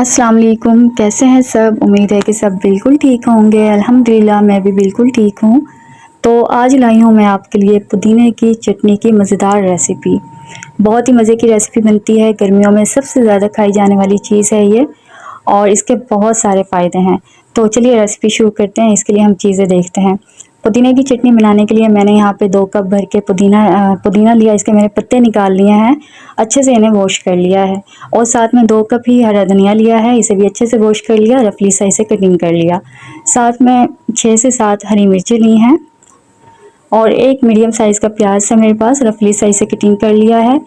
अस्सलाम वालेकुम, कैसे हैं सब। उम्मीद है कि सब बिल्कुल ठीक होंगे। अल्हम्दुलिल्लाह मैं भी बिल्कुल ठीक हूँ। तो आज लाई हूँ मैं आपके लिए पुदीने की चटनी की मज़ेदार रेसिपी। बहुत ही मज़े की रेसिपी बनती है, गर्मियों में सबसे ज़्यादा खाई जाने वाली चीज़ है ये और इसके बहुत सारे फ़ायदे हैं। तो चलिए रेसिपी शुरू करते हैं। इसके लिए हम चीज़ें देखते हैं। पुदीने की चटनी बनाने के लिए मैंने यहाँ पे 2 कप भर के पुदीना लिया। इसके मैंने पत्ते निकाल लिए हैं, अच्छे से इन्हें वॉश कर लिया है। और साथ में 2 कप ही हरा धनिया लिया है, इसे भी अच्छे से वॉश कर लिया, रफली साइज से कटिंग कर लिया। साथ में 6 से 7 हरी मिर्चें ली हैं और एक मीडियम साइज़ का प्याज है मेरे पास, रफली साइज से कटिंग कर लिया है।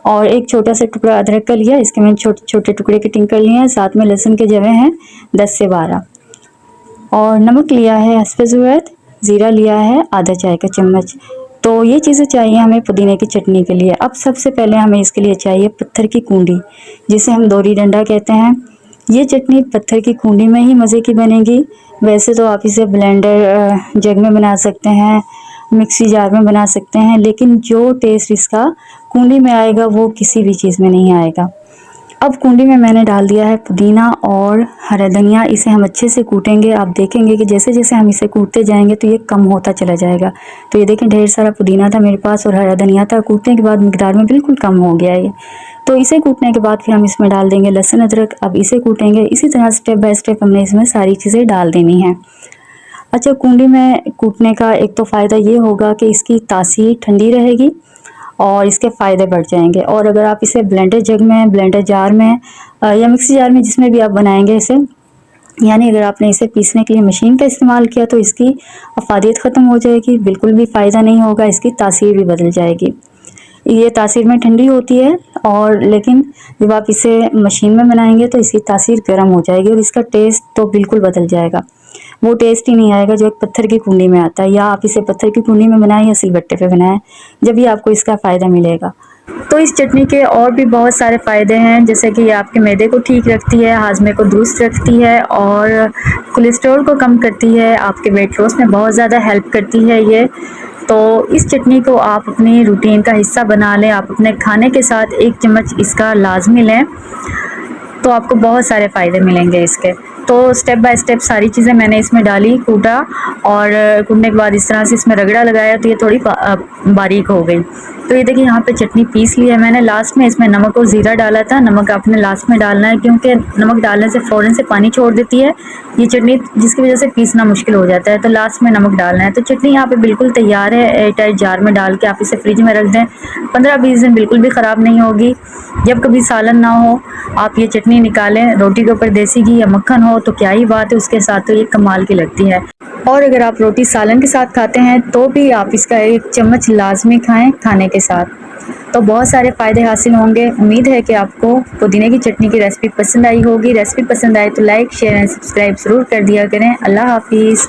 और एक छोटा सा टुकड़ा अदरक का लिया, इसके मैंने छोटे छोटे टुकड़े कटिंग कर लिए हैं। साथ में लहसुन के जवे हैं 10 से 12 और नमक लिया है हस्बे ज़रूरत, ज़ीरा लिया है आधा चाय का चम्मच। तो ये चीज़ें चाहिए हमें पुदीने की चटनी के लिए। अब सबसे पहले हमें इसके लिए चाहिए पत्थर की कूंडी, जिसे हम दोरी डंडा कहते हैं। ये चटनी पत्थर की कूंडी में ही मज़े की बनेगी। वैसे तो आप इसे ब्लेंडर जग में बना सकते हैं, मिक्सी जार में बना सकते हैं, लेकिन जो टेस्ट इसका कूंडी में आएगा वो किसी भी चीज़ में नहीं आएगा। अब कुंडी में मैंने डाल दिया है पुदीना और हरा धनिया। इसे हम अच्छे से कूटेंगे। आप देखेंगे कि जैसे जैसे हम इसे कूटते जाएंगे तो ये कम होता चला जाएगा। तो ये देखें, ढेर सारा पुदीना था मेरे पास और हरा धनिया था। कूटने के बाद मिकदार में बिल्कुल कम हो गया ये। तो इसे कूटने के बाद फिर हम इसमें डाल देंगे लहसुन अदरक। अब इसे कूटेंगे। इसी तरह स्टेप बाय स्टेप हमने इसमें सारी चीज़ें डाल देनी है। अच्छा, कुंडी में कूटने का एक तो फ़ायदा ये होगा कि इसकी तासीर ठंडी रहेगी और इसके फ़ायदे बढ़ जाएंगे। और अगर आप इसे ब्लेंडर जग में, ब्लेंडर जार में या मिक्सी जार में, जिसमें भी आप बनाएंगे इसे, यानी अगर आपने इसे पीसने के लिए मशीन का इस्तेमाल किया तो इसकी अफादियत ख़त्म हो जाएगी, बिल्कुल भी फ़ायदा नहीं होगा, इसकी तासीर भी बदल जाएगी। ये तासीर में ठंडी होती है और लेकिन जब आप इसे मशीन में बनाएंगे तो इसकी तासीर गर्म हो जाएगी और इसका टेस्ट तो बिल्कुल बदल जाएगा। वो टेस्ट ही नहीं आएगा जो एक पत्थर की कुंडी में आता है। या आप इसे पत्थर की कुंडी में बनाएं या सिलबट्टे पे बनाएं, जब भी आपको इसका फ़ायदा मिलेगा। तो इस चटनी के और भी बहुत सारे फ़ायदे हैं, जैसे कि ये आपके मैदे को ठीक रखती है, हाजमे को दुरुस्त रखती है और कोलेस्ट्रॉल को कम करती है, आपके वेट लॉस में बहुत ज़्यादा हेल्प करती है ये। तो इस चटनी को आप अपनी रूटीन का हिस्सा बना लें। आप अपने खाने के साथ 1 चम्मच इसका लाजमी लें तो आपको बहुत सारे फ़ायदे मिलेंगे इसके। तो स्टेप बाय स्टेप सारी चीज़ें मैंने इसमें डाली, कूटा और कूटने के बाद इस तरह से इसमें रगड़ा लगाया तो ये थोड़ी बारीक हो गई। तो ये देखिए, यहाँ पे चटनी पीस ली है मैंने। लास्ट में इसमें नमक और ज़ीरा डाला था। नमक आपने लास्ट में डालना है क्योंकि नमक डालने से फ़ौरन से पानी छोड़ देती है ये चटनी, जिसकी वजह से पीसना मुश्किल हो जाता है। तो लास्ट में नमक डालना है। तो चटनी यहाँ पे बिल्कुल तैयार है। एयरटाइट जार में डाल के आप इसे फ्रिज में रख दें, 15-20 दिन बिल्कुल भी ख़राब नहीं होगी। जब कभी सालन ना हो, आप ये चटनी निकालें, रोटी के ऊपर देसी घी या मक्खन हो तो क्या ही बात है, उसके साथ तो ये कमाल की लगती है। और अगर आप रोटी सालन के साथ खाते हैं तो भी आप इसका 1 चम्मच लाजमी खाएं खाने के साथ, तो बहुत सारे फ़ायदे हासिल होंगे। उम्मीद है कि आपको पुदीने की चटनी की रेसिपी पसंद आई होगी। रेसिपी पसंद आए तो लाइक, शेयर एंड सब्सक्राइब ज़रूर कर दिया करें। अल्लाह हाफिज़।